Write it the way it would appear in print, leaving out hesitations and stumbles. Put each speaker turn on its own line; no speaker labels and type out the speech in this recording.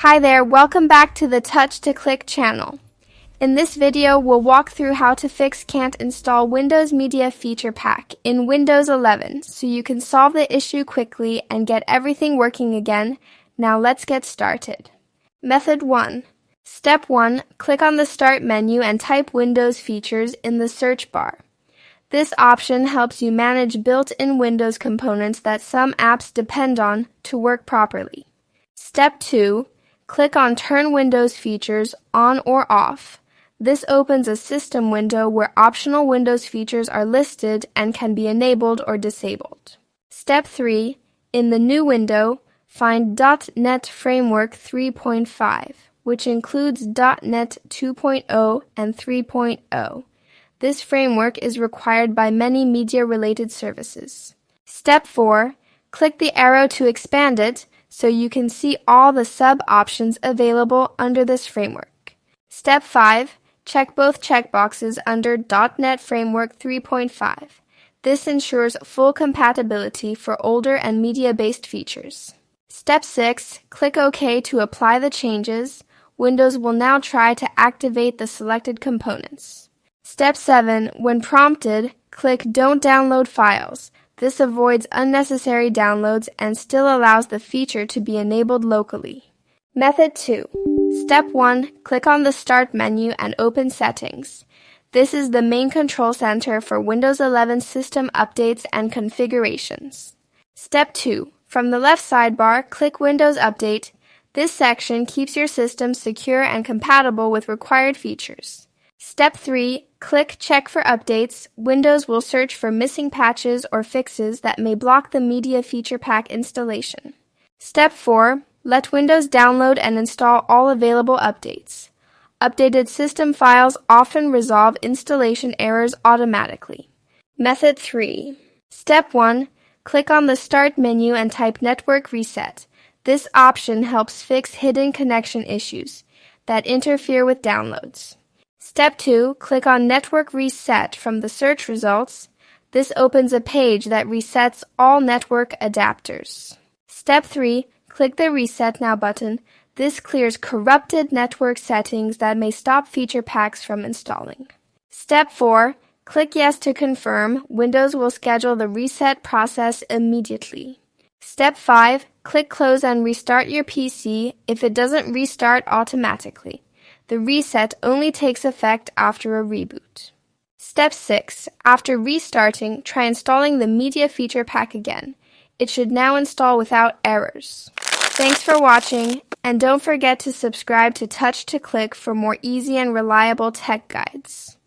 Hi there, welcome back to the Touch to Click channel. In this video, we'll walk through how to fix can't install Windows Media Feature Pack in Windows 11 so you can solve the issue quickly and get everything working again. Now let's get started. Method 1. Step 1. Click on the Start menu and type Windows Features in the search bar. This option helps you manage built-in Windows components that some apps depend on to work properly. Step 2. Click on Turn Windows Features on or off. This opens a system window where optional Windows features are listed and can be enabled or disabled. Step 3. In the new window, find .NET Framework 3.5, which includes .NET 2.0 and 3.0. This framework is required by many media-related services. Step 4. Click the arrow to expand it so you can see all the sub-options available under this framework. Step 5. Check both checkboxes under .NET Framework 3.5. This ensures full compatibility for older and media-based features. Step 6. Click OK to apply the changes. Windows will now try to activate the selected components. Step 7. When prompted, click Don't Download Files. This avoids unnecessary downloads and still allows the feature to be enabled locally. Method 2. Step 1. Click on the Start menu and open Settings. This is the main control center for Windows 11 system updates and configurations. Step 2. From the left sidebar, click Windows Update. This section keeps your system secure and compatible with required features. Step 3. Click Check for Updates. Windows will search for missing patches or fixes that may block the Media Feature Pack installation. Step 4. Let Windows download and install all available updates. Updated system files often resolve installation errors automatically. Method 3. Step 1. Click on the Start menu and type Network Reset. This option helps fix hidden connection issues that interfere with downloads. Step 2. Click on Network Reset from the search results. This opens a page that resets all network adapters. Step 3. Click the Reset Now button. This clears corrupted network settings that may stop feature packs from installing. Step 4. Click Yes to confirm. Windows will schedule the reset process immediately. Step 5. Click Close and restart your PC if it doesn't restart automatically. The reset only takes effect after a reboot. Step 6. After restarting, try installing the Media Feature Pack again. It should now install without errors. Thanks for watching, and don't forget to subscribe to Touch to Click for more easy and reliable tech guides.